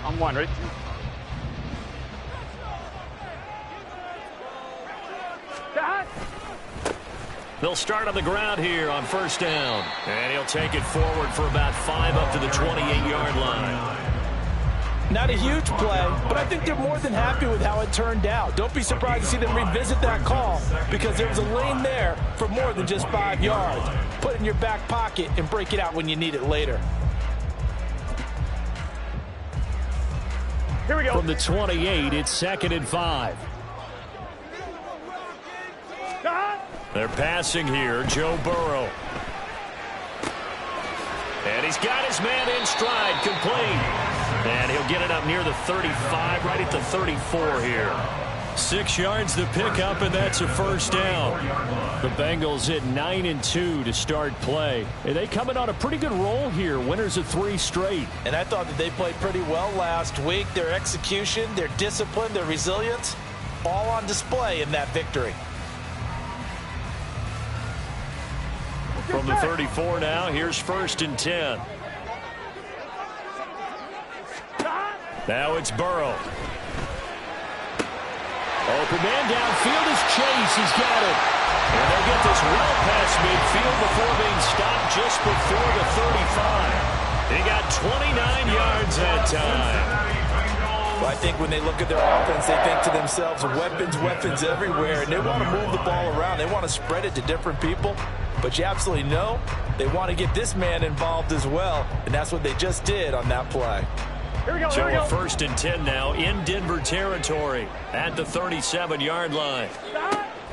On one, ready? They'll start on the ground here on first down. And he'll take it forward for about 5 up to the 28-yard line. Not a huge play, but I think they're more than happy with how it turned out. Don't be surprised to see them revisit that call because there was a lane there for more than just 5 yards. Put it in your back pocket and break it out when you need it later. Here we go. From the 28, it's 2nd and 5. They're passing here, Joe Burrow. And he's got his man in stride, complete. And he'll get it up near the 35, right at the 34 here. 6 yards to pick up, and that's a first down. The Bengals hit 9-2 to start play. And they come in on a pretty good roll here, winners of 3 straight. And I thought that they played pretty well last week. Their execution, their discipline, their resilience, all on display in that victory. From the 34 now, here's 1st and 10. Now it's Burrow. Open man downfield is Chase. He's got it. And they'll get this well past midfield before being stopped just before the 35. He got 29 yards that time. Well, I think when they look at their offense, they think to themselves, weapons everywhere, and they want to move the ball around. They want to spread it to different people. But you absolutely know they want to get this man involved as well, and that's what they just did on that play. Here we go, so here we go. 1st and 10 now in Denver territory at the 37-yard line.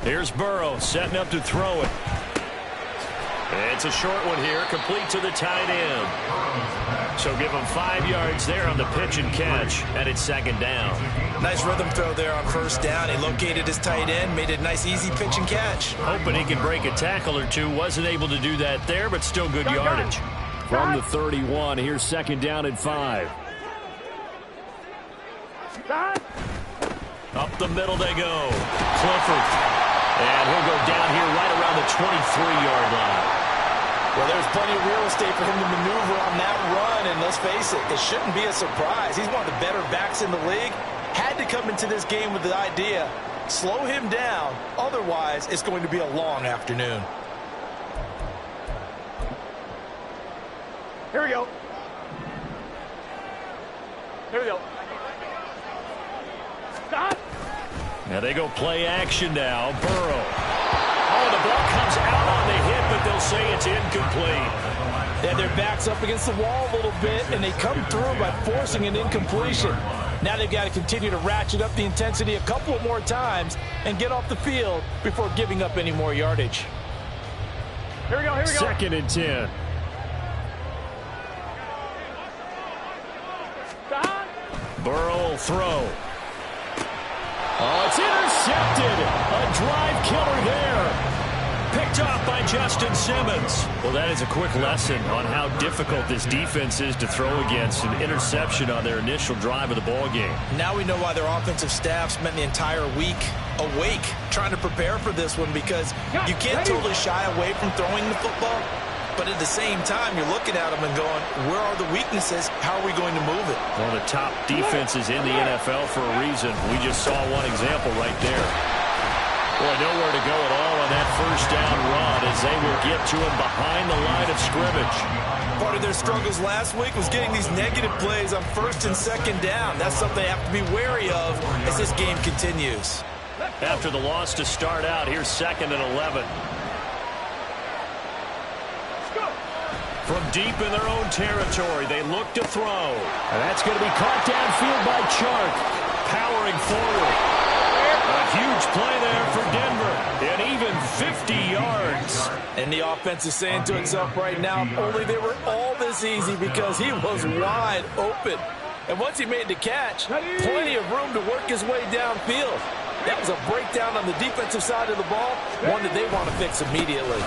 Here's Burrow setting up to throw it. It's a short one here, complete to the tight end. So give him 5 yards there on the pitch and catch, and it's 2nd down. Nice rhythm throw there on 1st down. He located his tight end, made it a nice easy pitch and catch. Hoping he could break a tackle or two. Wasn't able to do that there, but still good yardage. From the 31, here's 2nd down and 5. Up the middle they go. Clifford. And he'll go down here right around the 23-yard line. Well, there's plenty of real estate for him to maneuver on that run, and let's face it, it shouldn't be a surprise. He's one of the better backs in the league. Had to come into this game with the idea, slow him down, otherwise it's going to be a long afternoon. Here we go. Here we go. Stop. Now they go play action now. Burrow. Oh, the ball comes out on the hit, but they'll say it's incomplete. Yeah, their back's up against the wall a little bit, and they come through by forcing an incompletion. Now they've got to continue to ratchet up the intensity a couple of more times and get off the field before giving up any more yardage. Here we go, here we go. 2nd and 10. Stop. Burrow will throw. Oh, it's intercepted. A drive killer there. Picked off by Justin Simmons. Well, that is a quick lesson on how difficult this defense is to throw against. An interception on their initial drive of the ball game. Now we know why their offensive staff spent the entire week awake trying to prepare for this one, because you can't totally shy away from throwing the football. But at the same time, you're looking at them and going, where are the weaknesses? How are we going to move it? One of the top defenses in the NFL for a reason. We just saw one example right there. Boy, nowhere to go at all on that 1st down run as they will get to him behind the line of scrimmage. Part of their struggles last week was getting these negative plays on 1st and 2nd down. That's something they have to be wary of as this game continues. After the loss to start out, here's 2nd and 11. From deep in their own territory, they look to throw. And that's going to be caught downfield by Chark. Powering forward. A huge play there for Denver. And even 50 yards. And the offense is saying to itself right now, if only they were all this easy, because he was wide open. And once he made the catch, plenty of room to work his way downfield. That was a breakdown on the defensive side of the ball, one that they want to fix immediately.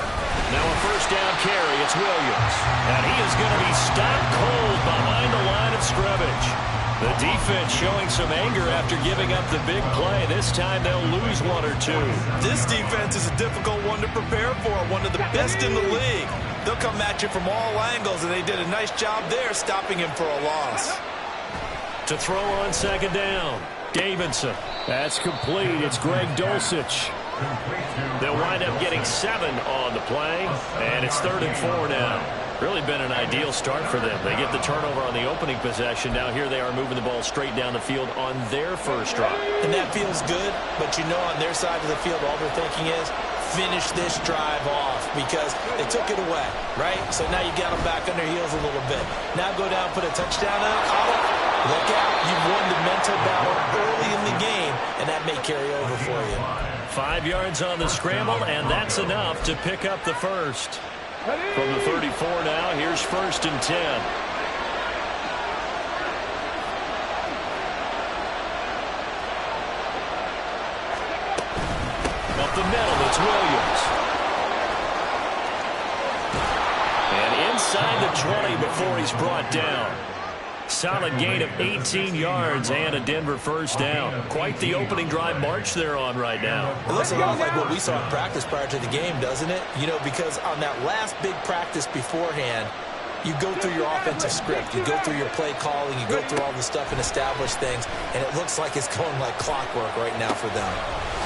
Now a 1st down carry, it's Williams. And he is going to be stopped cold behind the line of scrimmage. The defense showing some anger after giving up the big play. This time they'll lose 1 or 2. This defense is a difficult one to prepare for, one of the best in the league. They'll come at you from all angles, and they did a nice job there stopping him for a loss. To throw on second down. Davidson. That's complete. It's Greg Dulcich. They'll wind up getting 7 on the play, and it's 3rd and 4 now. Really been an ideal start for them. They get the turnover on the opening possession. Now here they are moving the ball straight down the field on their first drive. And that feels good, but you know on their side of the field all they're thinking is finish this drive off because they took it away, right? So now you got them back on their heels a little bit. Now go down, put a touchdown in it. Look out. You've won the mental battle early in the game, and that may carry over for you. 5 yards on the scramble, and that's enough to pick up the first. From the 34 now, here's 1st and 10. Up the middle, it's Williams. And inside the 20 before he's brought down. Solid gain of 18 yards and a Denver first down. Quite the opening drive march they're on right now. It looks a lot like what we saw in practice prior to the game, doesn't it? You know, because on that last big practice beforehand, you go through your offensive script. You go through your play calling. You go through all the stuff and establish things. And it looks like it's going like clockwork right now for them.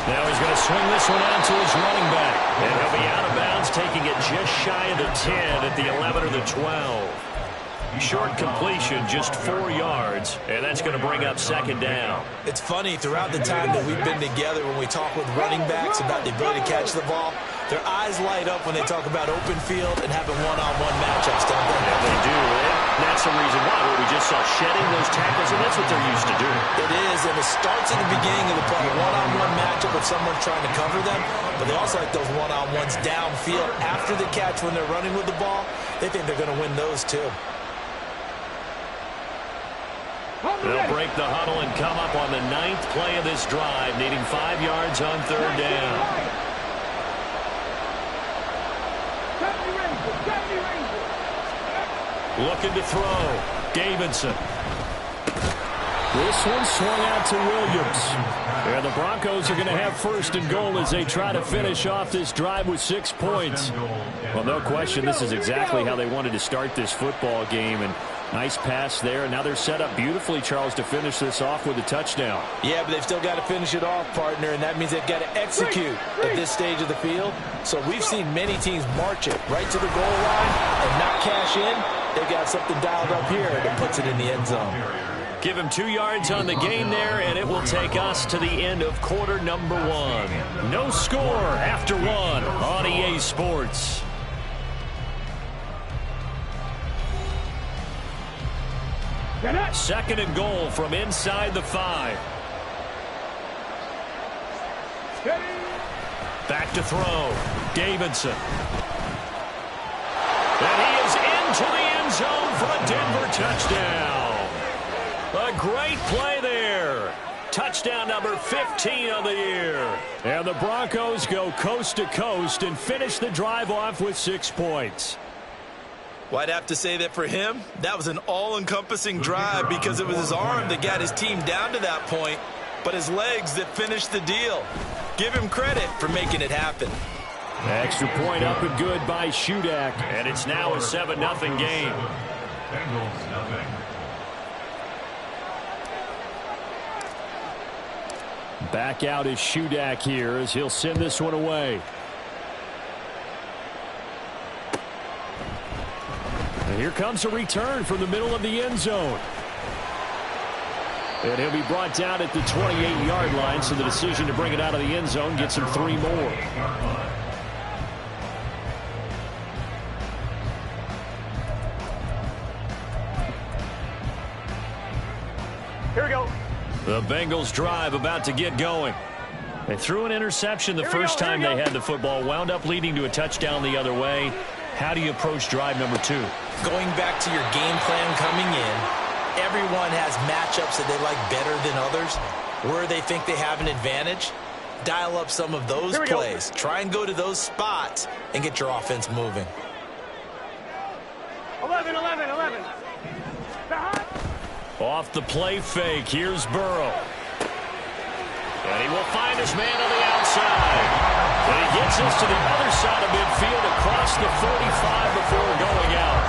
Now he's going to swing this one out to his running back. And he'll be out of bounds, taking it just shy of the 10 at the 11 or the 12. Short completion, just 4 yards, and that's going to bring up second down. It's funny, throughout the time that we've been together, when we talk with running backs about the ability to catch the ball, their eyes light up when they talk about open field and having one-on-one matchups, don't they? Yeah, they do. And that's the reason why we just saw shedding those tackles, and that's what they're used to doing. It is, and it starts at the beginning of the play, a one-on-one matchup with someone trying to cover them, but they also like those one-on-ones downfield after the catch when they're running with the ball. They think they're going to win those too. They'll break the huddle and come up on the 9th play of this drive, needing 5 yards on 3rd down. Looking to throw. Davidson. This one swung out to Williams. And the Broncos are going to have 1st and goal as they try to finish off this drive with 6 points. Well, no question, this is exactly how they wanted to start this football game. And nice pass there. And now they're set up beautifully, Charles, to finish this off with a touchdown. Yeah, but they've still got to finish it off, partner, and that means they've got to execute at this stage of the field. So we've seen many teams march it right to the goal line and not cash in. They've got something dialed up here that puts it in the end zone. Give him 2 yards on the gain there, and it will take us to the end of quarter number 1. No score after 1 on EA Sports. Second and goal from inside the 5. Back to throw. Davidson. And he is into the end zone for a Denver touchdown. A great play there. Touchdown number 15 of the year. And the Broncos go coast to coast and finish the drive off with 6 points. Well, I'd have to say that for him, that was an all-encompassing drive because it was his arm that got his team down to that point, but his legs that finished the deal. Give him credit for making it happen. Extra point up and good by Shudak, and it's now a 7-0 game. Back out is Shudak here as he'll send this one away. And here comes a return from the middle of the end zone. And he'll be brought down at the 28-yard line, so the decision to bring it out of the end zone gets him 3 more. Here we go. The Bengals drive about to get going. They threw an interception the first time they had the football, wound up leading to a touchdown the other way. How do you approach drive number 2? Going back to your game plan coming in, everyone has matchups that they like better than others. Where they think they have an advantage, dial up some of those plays. Try and go to those spots and get your offense moving. 11. Off the play fake, here's Burrow. And he will find his man on the outside. And he gets us to the other side of midfield across the 45 before going out.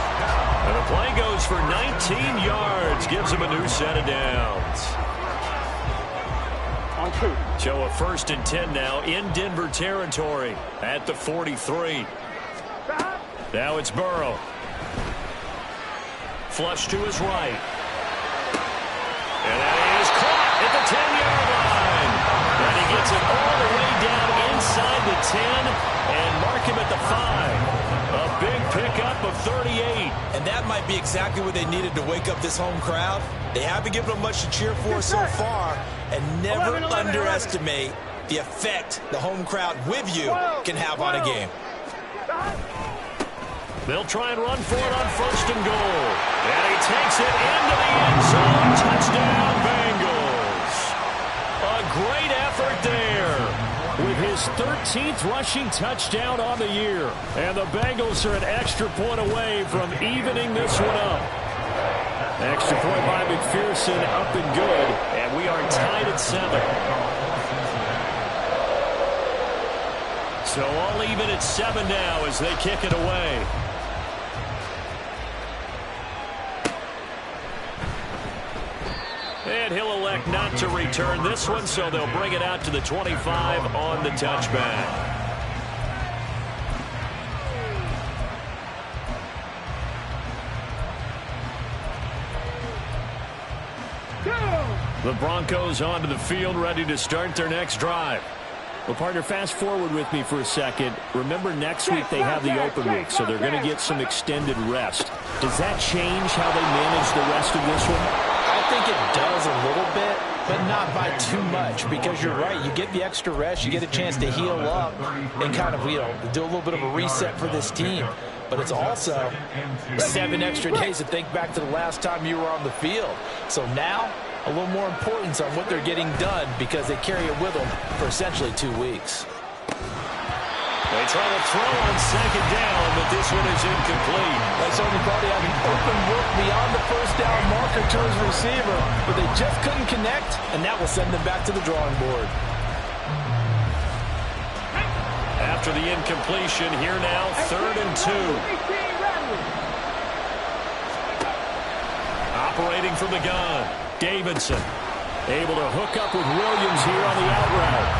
And the play goes for 19 yards yards, gives him a new set of downs. On 2. So a 1st and 10 now in Denver territory at the 43. Now it's Burrow. Flush to his right. And that is caught at the 10-yard line. And he gets it all the way down inside the 10 and mark him at the 5. A big pickup of 38. And that might be exactly what they needed to wake up this home crowd. They haven't given them much to cheer for so far. And never underestimate the effect the home crowd with you can have on a game. They'll try and run for it on 1st and goal. And he takes it into the end zone. Touchdown, Bengals. A great effort there with his 13th rushing touchdown on the year. And the Bengals are an extra point away from evening this one up. Extra point by McPherson, up and good. And we are tied at 7. So all even at 7 now as they kick it away. And he'll elect not to return this one, so they'll bring it out to the 25 on the touchback. The Broncos onto the field, ready to start their next drive. Well, partner, fast forward with me for a second. Remember, next week they have the open week, so they're going to get some extended rest. Does that change how they manage the rest of this one? I think it does a little bit, but not by too much, because you're right. You get the extra rest, you get a chance to heal up and kind of, do a little bit of a reset for this team. But it's also 7 extra days to think back to the last time you were on the field. So now, a little more importance on what they're getting done because they carry it with them for essentially 2 weeks. They try to throw on 2nd down, but this one is incomplete. They certainly thought he had an open look beyond the 1st down marker to his receiver, but they just couldn't connect, and that will send them back to the drawing board. After the incompletion, here now, 3rd and 2. Operating from the gun, Davidson. Able to hook up with Williams here on the out route.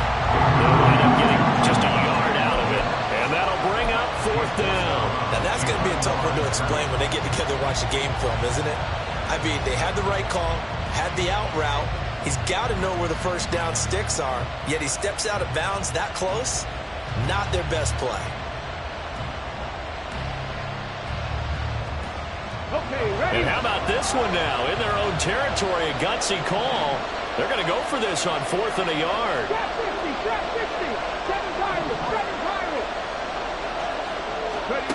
They'll wind up getting just a yard out of it, and that'll bring up 4th down. Now, that's going to be a tough one to explain when they get together and watch the game film, isn't it? I mean, they had the right call, had the out route. He's got to know where the 1st down sticks are, yet he steps out of bounds that close. Not their best play. Okay, ready. And how about this one now? In their own territory, a gutsy call. They're going to go for this on 4th and a yard. Trap 50, trap 60. 7 Pirates, 7 Pirates. Ready.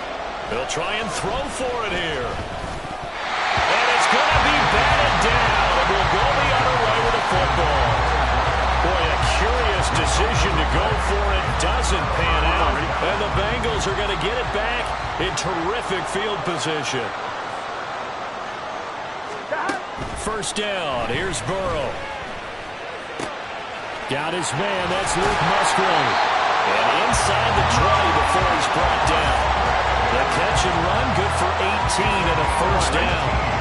They'll try and throw for it here. And it's going to be batted down. And we'll go the other way with the football. Boy, a curious decision to go for it. Doesn't pan out. And the Bengals are going to get it back in terrific field position. 1st down. Here's Burrow. Got his man. That's Luke Musgrave. And inside the 20 before he's brought down. The catch and run, good for 18 and a 1st down.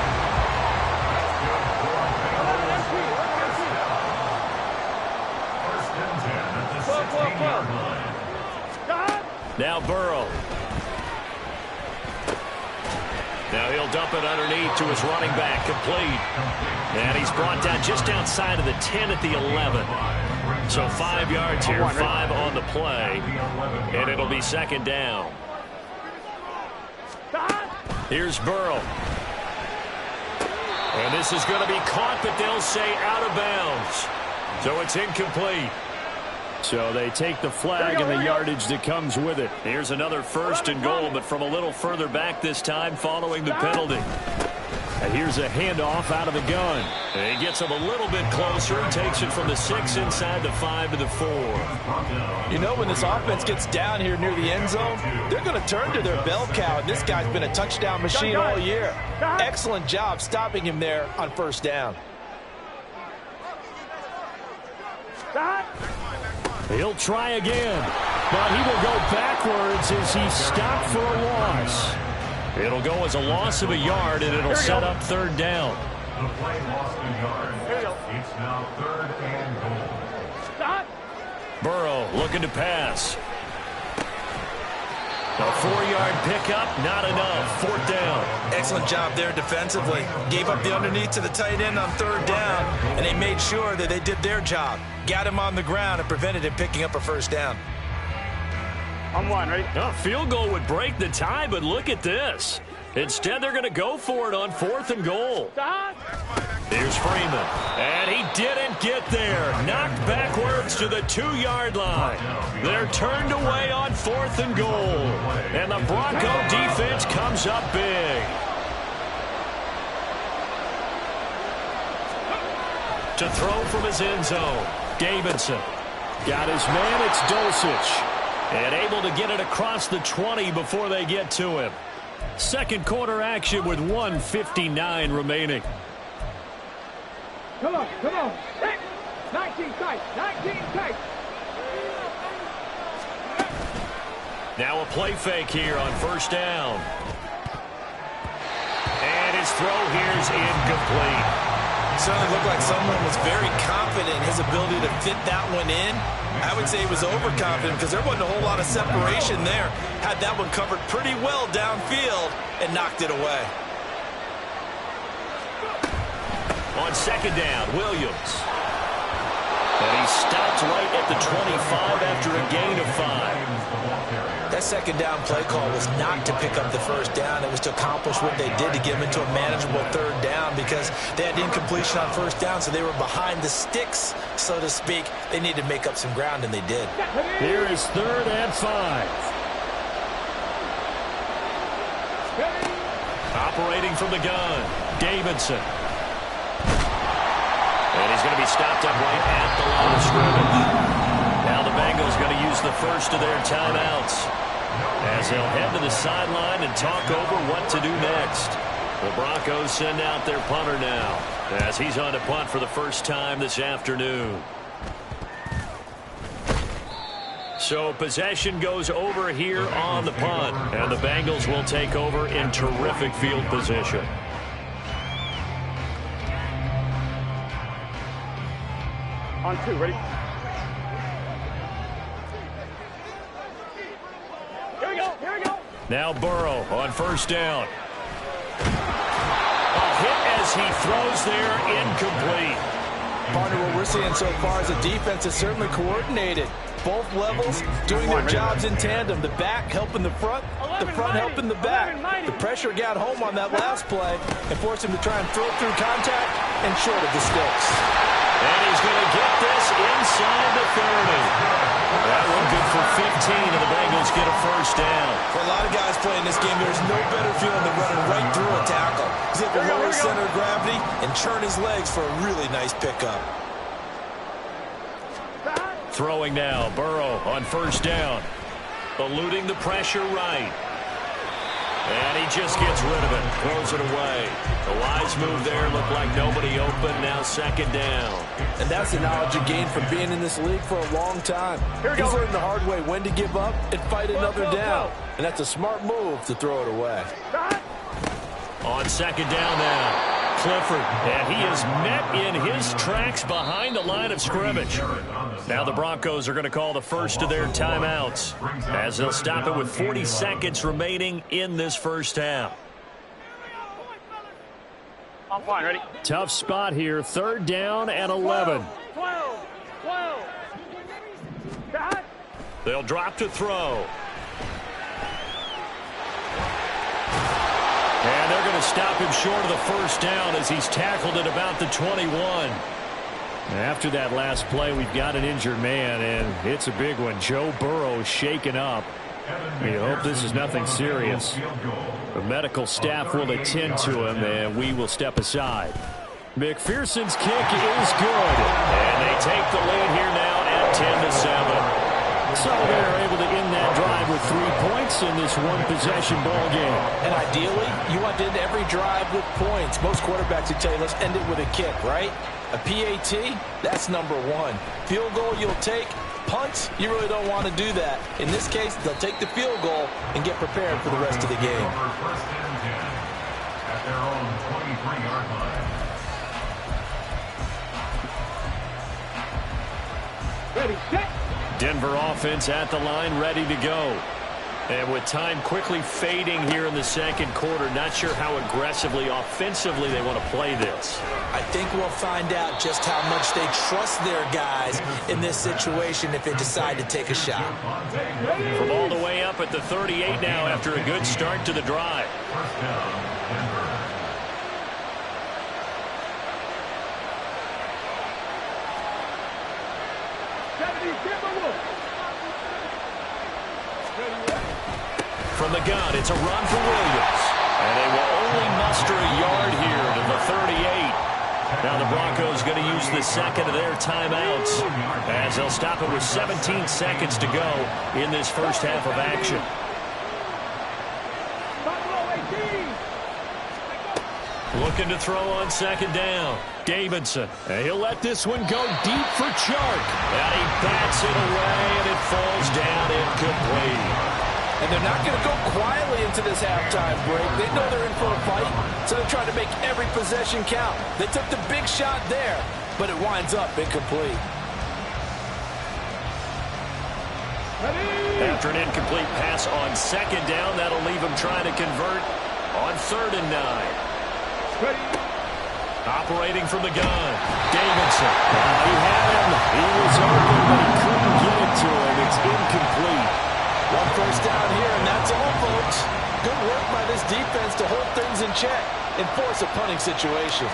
Now Burrow. Now he'll dump it underneath to his running back, complete. And he's brought down just outside of the 10 at the 11. So 5 yards here, 5 on the play. And it'll be 2nd down. Here's Burrow. And this is going to be caught, but they'll say out of bounds. So it's incomplete. So they take the flag and the yardage that comes with it. Here's another 1st and goal, but from a little further back this time following the penalty. And here's a handoff out of the gun. And he gets him a little bit closer and takes it from the 6 inside the 5 to the 4. You know, when this offense gets down here near the end zone, they're going to turn to their bell cow. And this guy's been a touchdown machine all year. Excellent job stopping him there on 1st down. He'll try again, but he will go backwards as he's stopped for a loss. It'll go as a loss of a yard, and it'll set up 3rd down. The play lost a yard. It's now 3rd and goal. Stop. Burrow looking to pass. A 4-yard pickup, not enough. 4th down. Excellent job there defensively. Gave up the underneath to the tight end on 3rd down, and they made sure that they did their job. Got him on the ground and prevented him picking up a 1st down. On 1, ready? A field goal would break the tie, but look at this. Instead, they're going to go for it on 4th and goal. Stop. Here's Freeman, and he didn't get there. Knocked backwards to the 2-yard line. They're turned away on 4th and goal, and the Bronco defense comes up big. To throw from his end zone, Davidson. Got his man, it's Dulcich. And able to get it across the 20 before they get to him. Second quarter action with 1:59 remaining. Come on, come on. 19 tight, 19 tight. Now a play fake here on 1st down. And his throw here's incomplete. Certainly looked like someone was very confident in his ability to fit that one in. I would say he was overconfident because there wasn't a whole lot of separation there. Had that one covered pretty well downfield and knocked it away. On 2nd down, Williams. And he stopped right at the 25 after a gain of 5. That 2nd down play call was not to pick up the 1st down. It was to accomplish what they did to get them into a manageable 3rd down because they had incompletion on 1st down, so they were behind the sticks, so to speak. They needed to make up some ground, and they did. Here is 3rd and 5. Operating from the gun, Davidson. And he's going to be stopped up right at the line of scrimmage. Now the Bengals going to use the first of their timeouts as they'll head to the sideline and talk over what to do next. The Broncos send out their punter now as he's on to punt for the first time this afternoon. So possession goes over here on the punt, and the Bengals will take over in terrific field position. On 2, ready? Here we go, here we go. Now Burrow on 1st down. A hit as he throws there, incomplete. Partner, what we're seeing so far is the defense is certainly coordinated. Both levels doing their jobs in tandem. The back helping the front helping the back. The pressure got home on that last play and forced him to try and throw through contact and short of the sticks. And he's going to get this inside the 30. That one good for 15, and the Bengals get a 1st down. For a lot of guys playing this game, there's no better feeling than running right through a tackle. He's able to lower his center of gravity and churn his legs for a really nice pickup. Throwing now, Burrow on 1st down. Eluding the pressure right. And he just gets rid of it, throws it away. A wise move there, looked like nobody open, now 2nd down. And that's the knowledge you gain from being in this league for a long time. He's learned the hard way when to give up and fight another down. And that's a smart move to throw it away. On 2nd down now, Clifford, and he is met in his tracks behind the line of scrimmage. Now the Broncos are going to call the first of their timeouts as they'll stop it with 40 seconds remaining in this 1st half. I'm fine, ready? Tough spot here, 3rd down and 11. 12. Stop. They'll drop to throw. And they're going to stop him short of the 1st down as he's tackled at about the 21. After that last play, we've got an injured man, and it's a big one. Joe Burrow shaken up. We hope this is nothing serious. The medical staff will attend to him, and we will step aside. McPherson's kick is good. And they take the lead here now at 10-7. So they're able to end that drive with 3 points in this one-possession ball game. And ideally, you want to end every drive with points. Most quarterbacks would tell you, let's end it with a kick, right? A PAT, that's number 1. Field goal you'll take. Punts, you really don't want to do that. In this case, they'll take the field goal and get prepared for the rest of the game. At their own 23-yard line. Ready, set. Denver offense at the line, ready to go. And with time quickly fading here in the second quarter, not sure how aggressively, offensively they want to play this. I think we'll find out just how much they trust their guys in this situation if they decide to take a shot. From all the way up at the 38 now after a good start to the drive. First down, Denver. From the gun, it's a run for Williams. And they will only muster a yard here to the 38. Now the Broncos going to use the second of their timeouts as they'll stop it with 17 seconds to go in this first half of action. Looking to throw on second down. Davidson. And he'll let this one go deep for Chark. And he bats it away, and it falls down incomplete. And they're not going to go quietly into this halftime break. They know they're in for a fight, so they're trying to make every possession count. They took the big shot there, but it winds up incomplete. After an incomplete pass on second down, that'll leave him trying to convert on 3rd and 9. Operating from the gun, Davidson. He had him. He was open, but he couldn't get it to him. It's incomplete. One first down here, and that's all, folks. Good work by this defense to hold things in check and force a punting situation.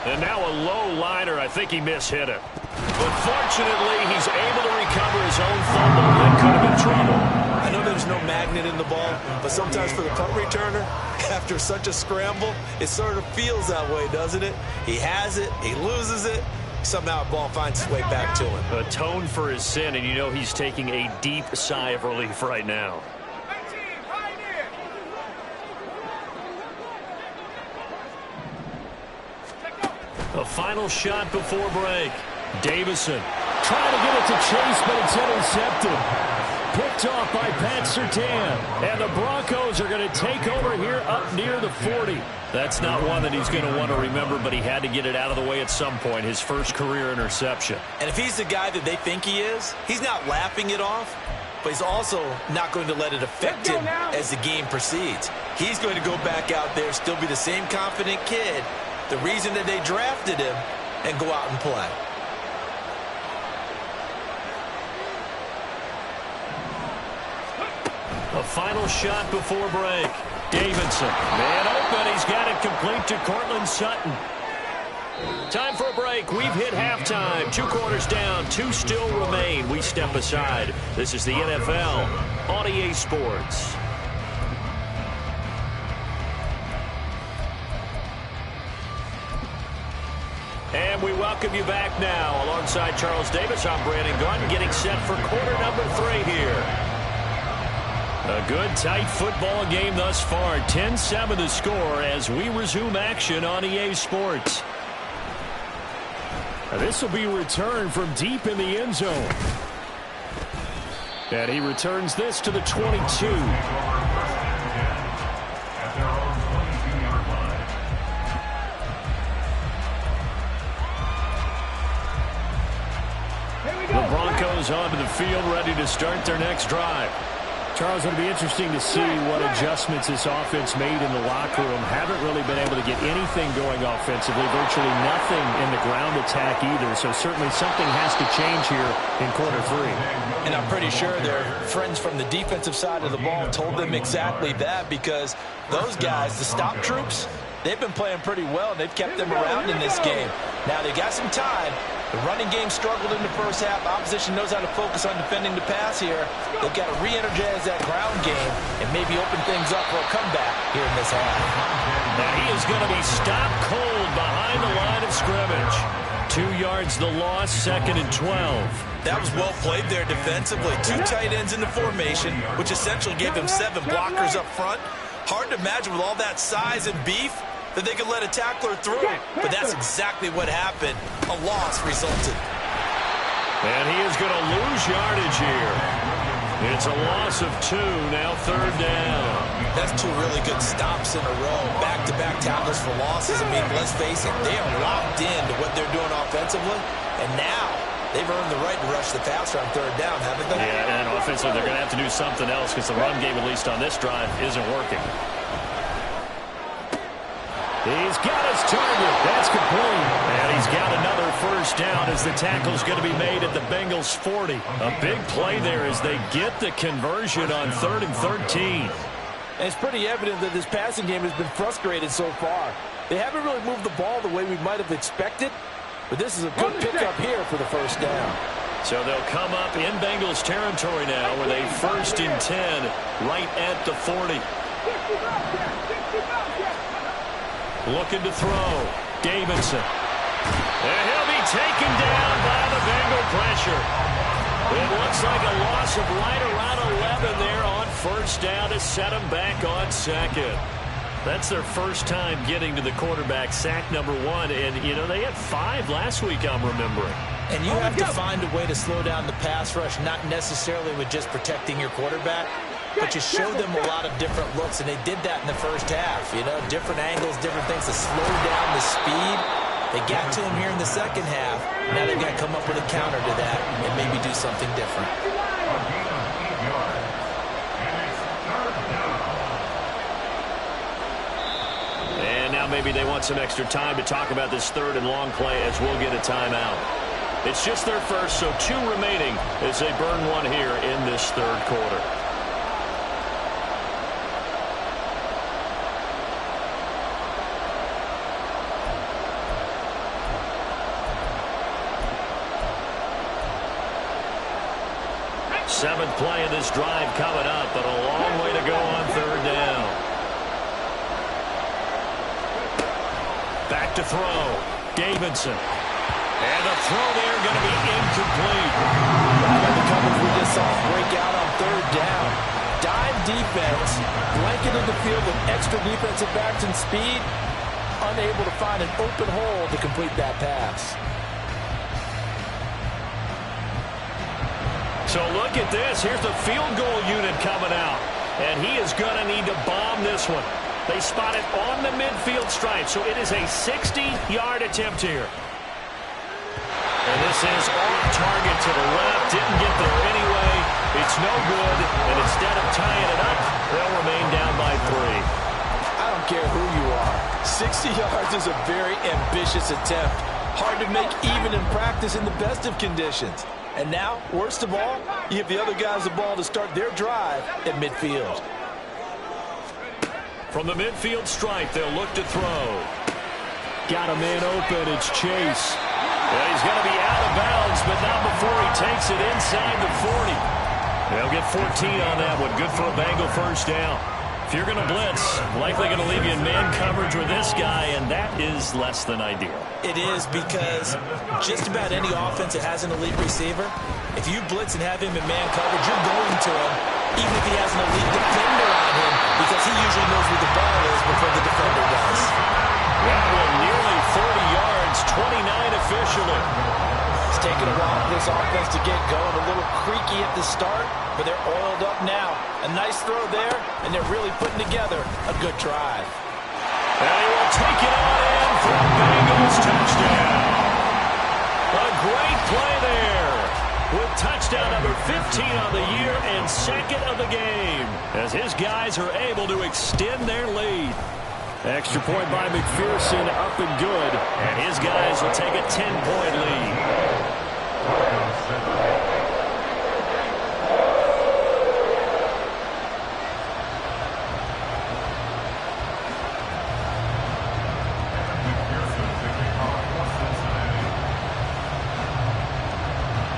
And now a low liner. I think he mishit it. But fortunately, he's able to recover his own fumble. That could have been trouble. I know there's no magnet in the ball, but sometimes for the punt returner, after such a scramble, it sort of feels that way, doesn't it? He has it, he loses it, somehow the ball finds its way back to him. Atone for his sin, and you know he's taking a deep sigh of relief right now. A final shot before break. Davison trying to get it to Chase, but it's intercepted. Picked off by Pat Surtain. And the Broncos are going to take over here up near the 40. That's not one that he's going to want to remember, but he had to get it out of the way at some point. His first career interception. And if he's the guy that they think he is, he's not laughing it off, but he's also not going to let it affect him as the game proceeds. He's going to go back out there, still be the same confident kid, the reason that they drafted him, and go out and play. A final shot before break. Davidson, man open. He's got it complete to Cortland Sutton. Time for a break. We've hit halftime. 2 quarters down. 2 still remain. We step aside. This is the NFL on EA Sports. And we welcome you back now. Alongside Charles Davis, I'm Brandon Gaudin, getting set for quarter number 3 here. A good, tight football game thus far. 10-7 the score as we resume action on EA Sports. This will be returned from deep in the end zone. And he returns this to the 22. The Broncos onto the field, ready to start their next drive. Charles, it'll be interesting to see what adjustments this offense made in the locker room. Haven't really been able to get anything going offensively, virtually nothing in the ground attack either. So certainly something has to change here in quarter 3. And I'm pretty sure their friends from the defensive side of the ball told them exactly that, because those guys, the stop troops, they've been playing pretty well, and they've kept them around in this game. Now they got some time. The running game struggled in the first half. Opposition knows how to focus on defending the pass here. They've got to re-energize that ground game and maybe open things up for a comeback here in this half. Now he is going to be stopped cold behind the line of scrimmage. 2 yards the loss, 2nd and 12. That was well played there defensively. 2 tight ends in the formation, which essentially gave them 7 blockers up front. Hard to imagine with all that size and beef that they could let a tackler through. But that's exactly what happened. A loss resulted. And he is going to lose yardage here. It's a loss of 2, now 3rd down. That's 2 really good stops in a row. Back-to-back tackles for losses. I mean, let's face it, they are locked into what they're doing offensively. And now they've earned the right to rush the passer on 3rd down, haven't they? Yeah, and offensively, they're going to have to do something else because the run game, at least on this drive, isn't working. He's got his target. That's complete. And he's got another 1st down as the tackle's going to be made at the Bengals' 40. A big play there as they get the conversion on 3rd and 13. And it's pretty evident that this passing game has been frustrated so far. They haven't really moved the ball the way we might have expected, but this is a good pickup here for the 1st down. So they'll come up in Bengals territory now with a 1st and 10 right at the 40. Looking to throw. Davidson. And he'll be taken down by the Bengal pressure. It looks like a loss of right around 11 there on 1st down to set him back on 2nd. That's their 1st time getting to the quarterback, sack number 1. And, you know, they had 5 last week, I'm remembering. And you have to find a way to slow down the pass rush, not necessarily with just protecting your quarterback, but you show them a lot of different looks, and they did that in the 1st half. You know, different angles, different things to slow down the speed. They got to him here in the 2nd half. Now they've got to come up with a counter to that and maybe do something different. And now maybe they want some extra time to talk about this 3rd and long play as we'll get a timeout. It's just their 1st, so 2 remaining as they burn 1 here in this 3rd quarter. Seventh play of this drive coming up, but a long way to go on 3rd down. Back to throw. Davidson. And the throw there going to be incomplete. The coverage we just saw break out on 3rd down. Dime defense, blanketed the field with extra defensive backs and speed, unable to find an open hole to complete that pass. So look at this. Here's the field goal unit coming out. And he is going to need to bomb this one. They spot it on the midfield stripe. So it is a 60-yard attempt here. And this is off target to the left. Didn't get there anyway. It's no good. And instead of tying it up, they'll remain down by 3. I don't care who you are. 60 yards is a very ambitious attempt. Hard to make even in practice in the best of conditions. And now, worst of all, you give the other guys the ball to start their drive at midfield. From the midfield stripe, they'll look to throw. Got a man open. It's Chase. Well, he's going to be out of bounds, but not before he takes it inside the 40. They'll get 14 on that one. Good for a Bengal 1st down. If you're going to blitz, likely going to leave you in man coverage with this guy, and that is less than ideal. It is, because just about any offense that has an elite receiver, if you blitz and have him in man coverage, you're going to him, even if he has an elite defender on him, because he usually knows where the ball is before the defender does. That one nearly 30 yards, 29 officially. It's taken a while for this offense to get going, a little creaky at the start, but they're oiled up now. A nice throw there, and they're really putting together a good drive. And he will take it on in for a Bengals touchdown. A great play there with touchdown number 15 on the year and 2nd of the game as his guys are able to extend their lead. Extra point by McPherson, up and good, and his guys will take a 10-point lead.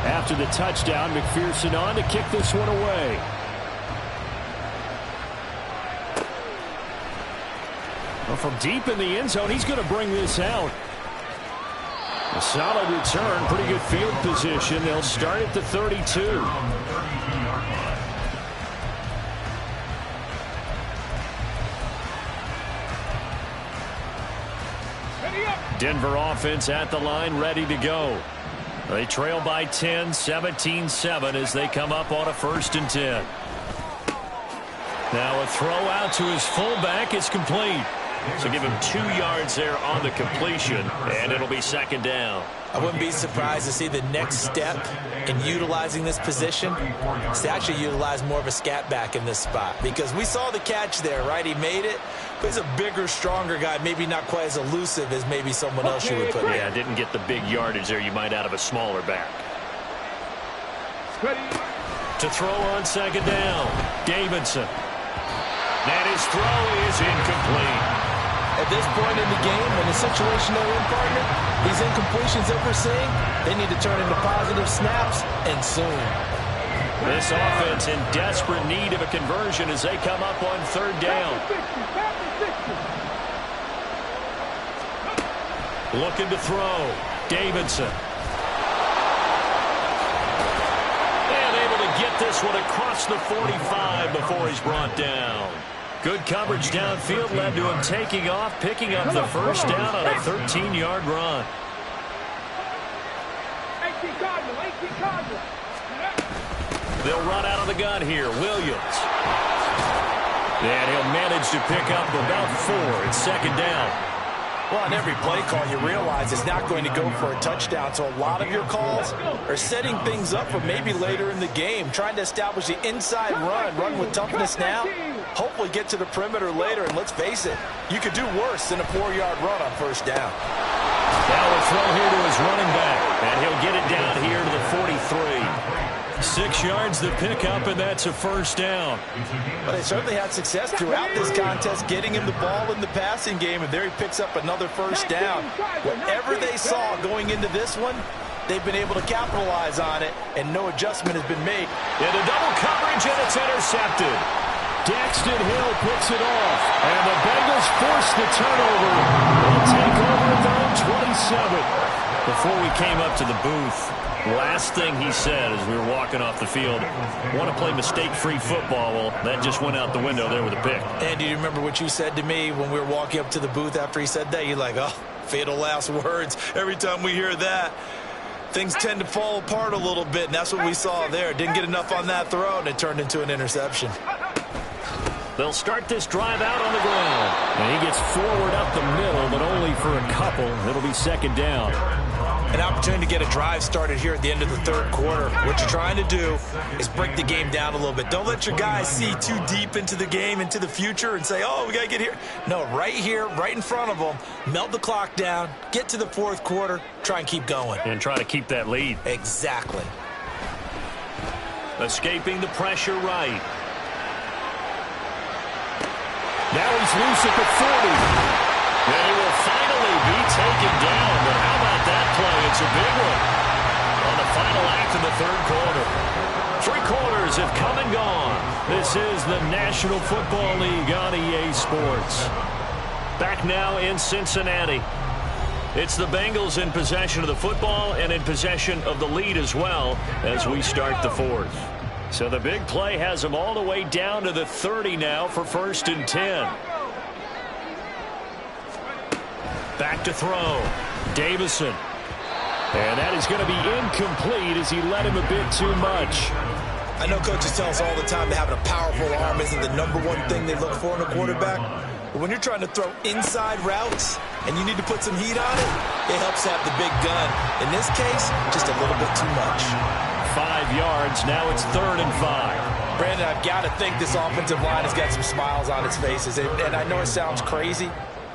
After the touchdown, McPherson on to kick this one away. Well, from deep in the end zone, he's going to bring this out. A solid return, pretty good field position. They'll start at the 32. Denver offense at the line, ready to go. They trail by 10, 17-7 as they come up on a 1st and 10. Now a throw out to his fullback is complete. So give him 2 yards there on the completion, and it'll be 2nd down. I wouldn't be surprised to see the next step in utilizing this position is to actually utilize more of a scat back in this spot, because we saw the catch there, right? He made it, but he's a bigger, stronger guy, maybe not quite as elusive as maybe someone else you would put in. Yeah, didn't get the big yardage there you might out of a smaller back. To throw on 2nd down, Davidson. And his throw is incomplete. At this point in the game, in the situation they're in, partner, these incompletions that we're seeing, they need to turn into positive snaps, and soon. This offense in desperate need of a conversion as they come up on 3rd down. Looking to throw. Davidson. And able to get this one across the 45 before he's brought down. Good coverage downfield led to him taking off, picking up the 1st down on a 13-yard run. They'll run out of the gun here. Williams. And he'll manage to pick up about 4. It's 2nd down. Well, on every play call, you realize it's not going to go for a touchdown. So a lot of your calls are setting things up for maybe later in the game, trying to establish the inside run with toughness now. Hopefully get to the perimeter later, and let's face it, you could do worse than a 4-yard run on 1st down. Now a throw here to his running back, and he'll get it down here to the 43. 6 yards the pickup, and that's a 1st down. But they certainly had success throughout this contest, getting him the ball in the passing game, and there he picks up another 1st down. Whatever they saw going into this one, they've been able to capitalize on it, and no adjustment has been made. Into double coverage, and it's intercepted. Daxton Hill picks it off, and the Bengals force the turnover. They'll take over at their own 27. Before we came up to the booth, last thing he said as we were walking off the field, want to play mistake-free football. Well, that just went out the window there with a pick. And do you remember what you said to me when we were walking up to the booth after he said that? You're like, oh, fatal last words. Every time we hear that, things tend to fall apart a little bit, and that's what we saw there. Didn't get enough on that throw, and it turned into an interception. They'll start this drive out on the ground. And he gets forward up the middle, but only for a couple. It'll be 2nd down. An opportunity to get a drive started here at the end of the 3rd quarter. What you're trying to do is break the game down a little bit. Don't let your guys see too deep into the game, into the future, and say, oh, we got to get here. No, right here, right in front of them, melt the clock down, get to the 4th quarter, try and keep going. And try to keep that lead. Exactly. Escaping the pressure right. Now he's loose at the 40. And he will finally be taken down. But how about that play? It's a big one on the final act of the 3rd quarter. 3 quarters have come and gone. This is the National Football League on EA Sports. Back now in Cincinnati. It's the Bengals in possession of the football and in possession of the lead as well as we start the 4th. So the big play has them all the way down to the 30 now for 1st and 10. Back to throw. Davison. And that is going to be incomplete as he led him a bit too much. I know coaches tell us all the time that having a powerful arm isn't the #1 thing they look for in a quarterback. But when you're trying to throw inside routes and you need to put some heat on it, it helps have the big gun. In this case, just a little bit too much. 5 yards. Now it's 3rd and 5. Brandon, I've got to think this offensive line has got some smiles on its faces. And I know it sounds crazy,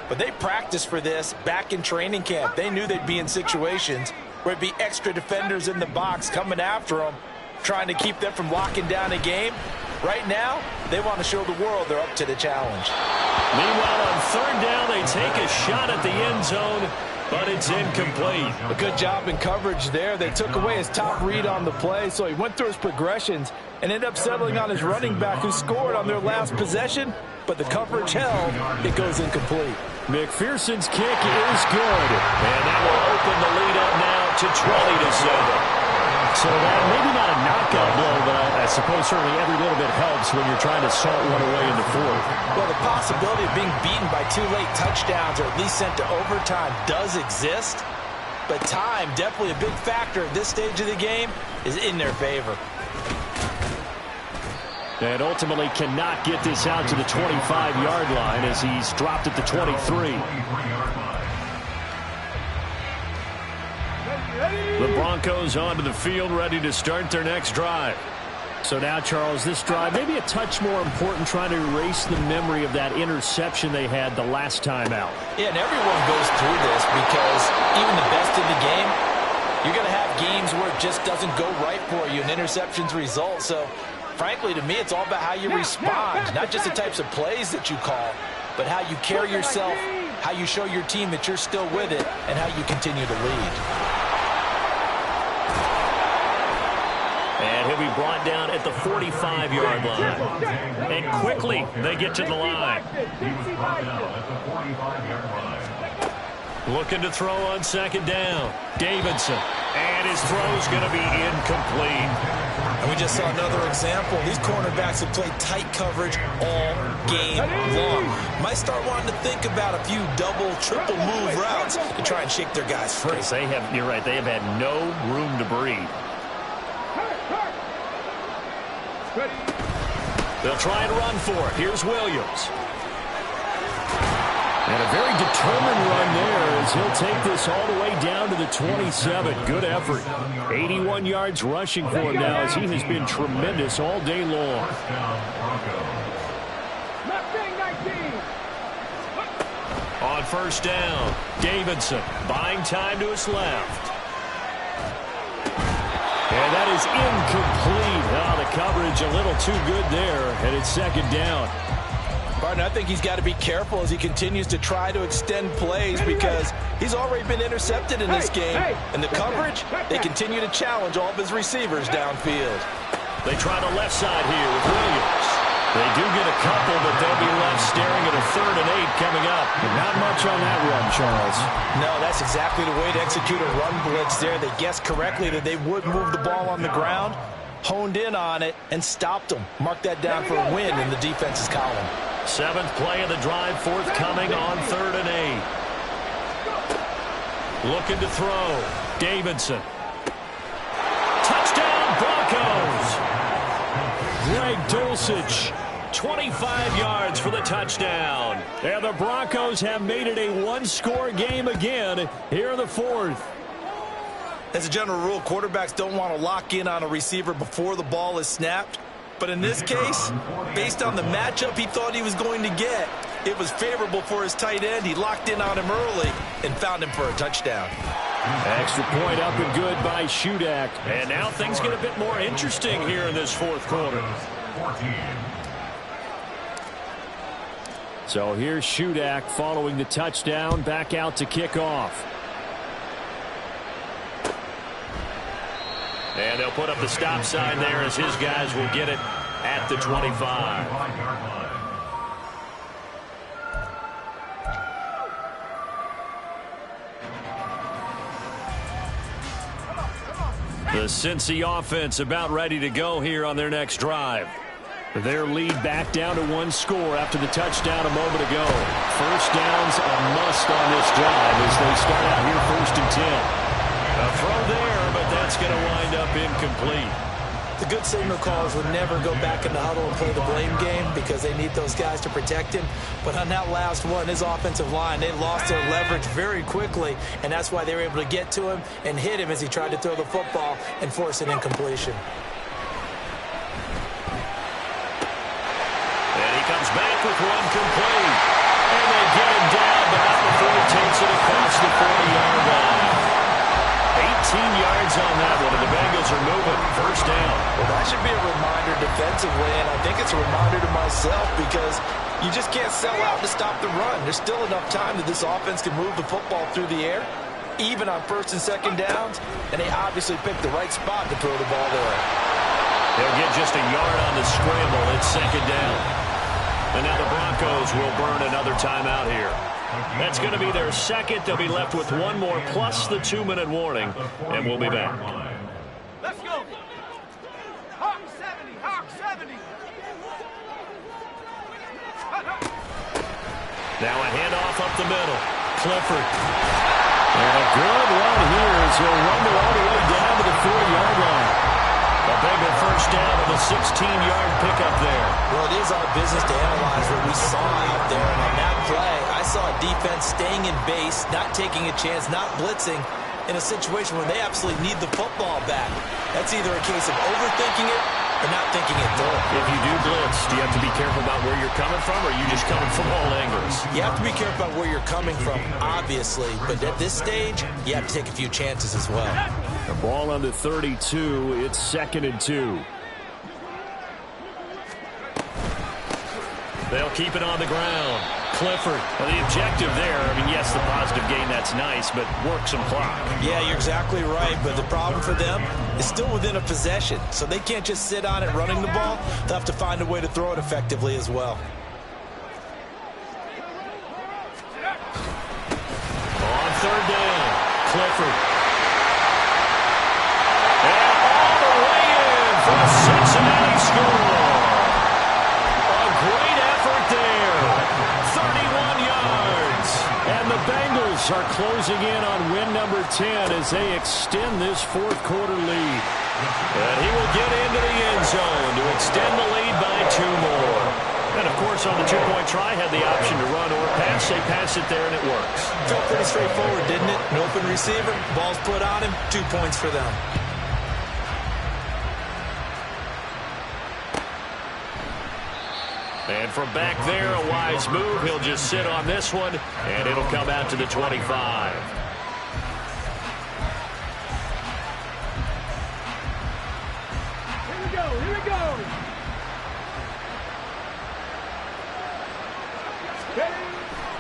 but they practiced for this back in training camp. They knew they'd be in situations where it'd be extra defenders in the box coming after them, trying to keep them from locking down a game. Right now, they want to show the world they're up to the challenge. Meanwhile, on 3rd down, they take a shot at the end zone, but it's incomplete. A good job in coverage there. They took away his top read on the play, so he went through his progressions and ended up settling on his running back who scored on their last possession, but the coverage held. It goes incomplete. McPherson's kick is good, and that will open the lead up now to 20-7. So that maybe not a knockout blow, but I suppose certainly every little bit helps when you're trying to salt one away in the 4th. Well, the possibility of being beaten by 2 late touchdowns or at least sent to overtime does exist, but time, definitely a big factor at this stage of the game, is in their favor. And ultimately cannot get this out to the 25-yard line as he's dropped at the 23. The Broncos onto the field, ready to start their next drive. So now, Charles, this drive maybe a touch more important, trying to erase the memory of that interception they had the last time out. Yeah, and everyone goes through this because even the best in the game, you're going to have games where it just doesn't go right for you and interceptions result. So, frankly, to me, it's all about how you respond, not just the types of plays that you call, but how you carry yourself, how you show your team that you're still with it, and how you continue to lead. And he'll be brought down at the 45-yard line. And quickly, they get to the line. Looking to throw on second down. Davidson. And his throw's going to be incomplete. And we just saw another example. These cornerbacks have played tight coverage all game long. Might start wanting to think about a few double, triple move routes to try and shake their guys free. You're right, they have had no room to breathe. They'll try and run for it. Here's Williams. And a very determined run there as he'll take this all the way down to the 27. Good effort. 81 yards rushing for him now as he has been tremendous all day long. On first down, Davidson buying time to his left. And that is incomplete. Oh, the coverage a little too good there, and it's second down. Barton, I think he's got to be careful as he continues to try to extend plays because he's already been intercepted in this game. And the coverage, they continue to challenge all of his receivers downfield. They try the left side here with Williams. They do get a couple, but they'll be left staring at a 3rd and 8 coming up. Not much on that run, Charles. No, that's exactly the way to execute a run blitz there. They guessed correctly that they would move the ball on the ground, honed in on it, and stopped them. Mark that down for a win in the defense's column. 7th play of the drive, forthcoming on 3rd and 8. Looking to throw. Davidson. Touchdown, Broncos! Greg Dulcich, 25 yards for the touchdown. And the Broncos have made it a one-score game again here in the 4th. As a general rule, quarterbacks don't want to lock in on a receiver before the ball is snapped. But in this case, based on the matchup he thought he was going to get, it was favorable for his tight end. He locked in on him early and found him for a touchdown. Extra point up and good by Shudak. And now things get a bit more interesting here in this 4th quarter. So here's Shudak following the touchdown, back out to kick off. And they'll put up the stop sign there as his guys will get it at the 25. The Cincy offense about ready to go here on their next drive. Their lead back down to 1 score after the touchdown a moment ago. First down's a must on this drive as they start out here 1st and 10. A throw there, but that's going to wind up incomplete. The good signal callers would never go back in the huddle and play the blame game because they need those guys to protect him. But on that last one, his offensive line, they lost their leverage very quickly, and that's why they were able to get to him and hit him as he tried to throw the football and force an incompletion. And he comes back with one complete. And they get him down, but not before he takes it across the 40-yard line. 18 yards on that one, and the Bengals are moving. First down. Well, that should be a reminder defensively, and I think it's a reminder to myself because you just can't sell out to stop the run. There's still enough time that this offense can move the football through the air, even on 1st and 2nd downs, and they obviously picked the right spot to throw the ball there. They'll get just a yard on the scramble. It's 2nd down. And now the Broncos will burn another timeout here. That's going to be their 2nd. They'll be left with 1 more plus the 2-minute warning, and we'll be back. Let's go. Hawk 70, Hawk 70. Now a handoff up the middle. Clifford. And a good run here as he'll run all the way down to the 40-yard line. A Bengal first down with a 16-yard pickup there. Well, it is our business to analyze what we saw out there. And on that play, I saw a defense staying in base, not taking a chance, not blitzing in a situation where they absolutely need the football back. That's either a case of overthinking it or not thinking it through. If you do blitz, do you have to be careful about where you're coming from, or are you just coming from all angles? You have to be careful about where you're coming from, obviously. But at this stage, you have to take a few chances as well. The ball on the 32. It's 2nd and 2. They'll keep it on the ground. Clifford. Well, the objective there, I mean, yes, the positive gain, that's nice, but work some clock. Yeah, you're exactly right, but the problem for them is still within a possession, so they can't just sit on it running the ball. They'll have to find a way to throw it effectively as well. On 3rd down, Clifford. And all the way in for a Cincinnati score. A great effort there. 31 yards. And the Bengals are closing in on win number 10 as they extend this 4th quarter lead. And he will get into the end zone to extend the lead by 2 more. And, of course, on the 2-point try, had the option to run or pass. They pass it there, and it works. Felt pretty straightforward, didn't it? An open receiver, ball's put on him, 2 points for them. And from back there, a wise move. He'll just sit on this one, and it'll come out to the 25. Here we go, here we go.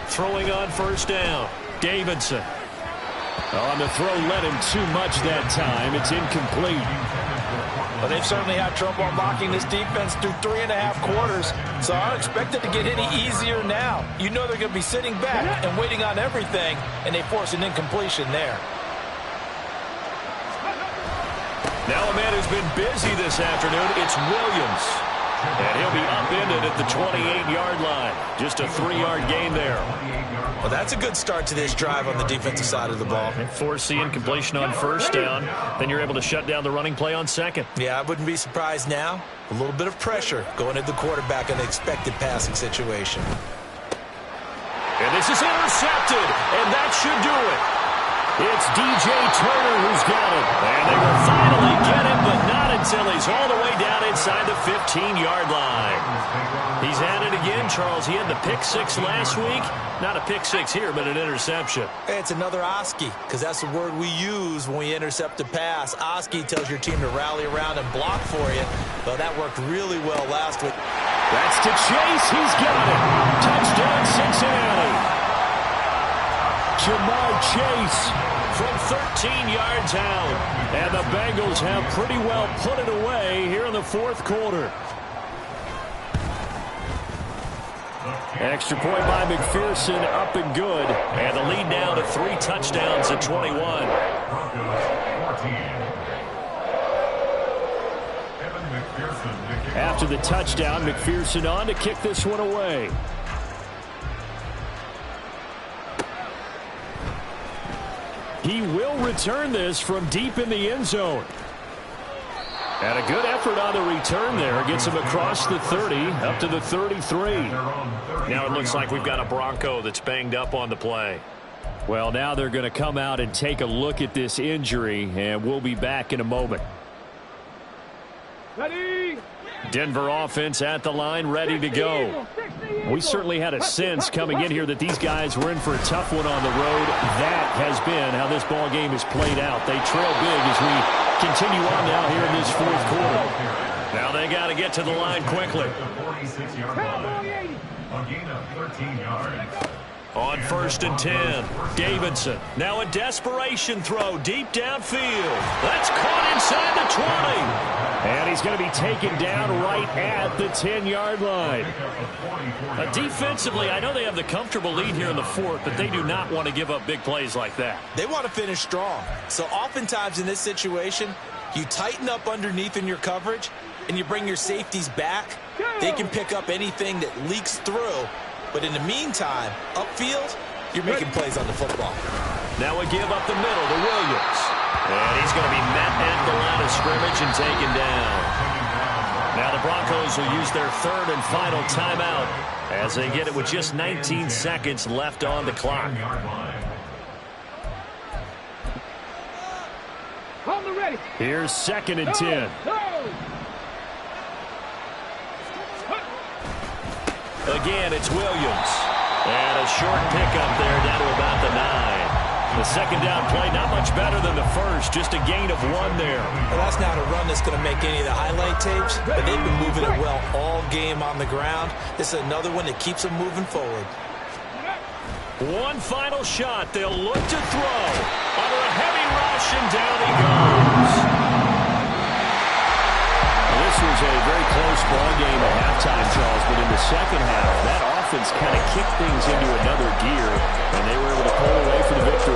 Throwing on 1st down, Davidson. On the throw, led him too much that time. It's incomplete. But they've certainly had trouble unlocking this defense through 3.5 quarters, so I don't expect it to get any easier now. You know they're going to be sitting back and waiting on everything, and they force an incompletion there. Now a man who's been busy this afternoon, it's Williams. And he'll be upended at the 28-yard line. Just a 3-yard gain there. Well, that's a good start to this drive on the defensive side of the ball. Force the incompletion on 1st down. Then you're able to shut down the running play on 2nd. Yeah, I wouldn't be surprised now. A little bit of pressure going at the quarterback in an expected passing situation. And this is intercepted, and that should do it. It's DJ Turner who's got it. And they will finally get him, but not until he's all the way down inside the 15-yard line. He's at it again, Charles. He had the pick 6 last week. Not a pick 6 here, but an interception. It's another Oski, because that's the word we use when we intercept a pass. Oski tells your team to rally around and block for you. Well, that worked really well last week. That's to Chase. He's got it. Touchdown, Cincinnati. Jamar Chase from 13 yards out. And the Bengals have pretty well put it away here in the 4th quarter. Extra point by McPherson, up and good. And the lead now to 3 touchdowns at 21. After the touchdown, McPherson on to kick this one away. He will return this from deep in the end zone. And a good effort on the return there. Gets him across the 30, up to the 33. Now it looks like we've got a Bronco that's banged up on the play. Well, now they're going to come out and take a look at this injury, and we'll be back in a moment. Ready? Denver offense at the line, ready to go. We certainly had a sense coming in here that these guys were in for a tough one on the road. That has been how this ball game has played out. They trail big as we continue on now here in this 4th quarter. Now they got to get to the line quickly. A gain of 13 yards. On 1st and 10, Davidson. Now a desperation throw deep downfield. That's caught inside the 20. And he's going to be taken down right at the 10-yard line. Defensively, I know they have the comfortable lead here in the 4th, but they do not want to give up big plays like that. They want to finish strong. So oftentimes in this situation, you tighten up underneath in your coverage, and you bring your safeties back. They can pick up anything that leaks through. But in the meantime, upfield, you're making plays on the football. Now we give up the middle to Williams. And he's going to be met at the line of scrimmage and taken down. Now the Broncos will use their third and final timeout as they get it with just 19 seconds left on the clock. On the ready. Here's 2nd and 10. Again, it's Williams. And a short pickup there down to about the 9. The second down play, not much better than the first. Just a gain of 1 there. Well, that's not a run that's going to make any of the highlight tapes, but they've been moving it well all game on the ground. This is another one that keeps them moving forward. One final shot. They'll look to throw. Under a heavy rush, and down he goes. This was a very close ball game at halftime, Charles, but in the second half, that offense kind of kicked things into another gear, and they were able to pull away for the victory.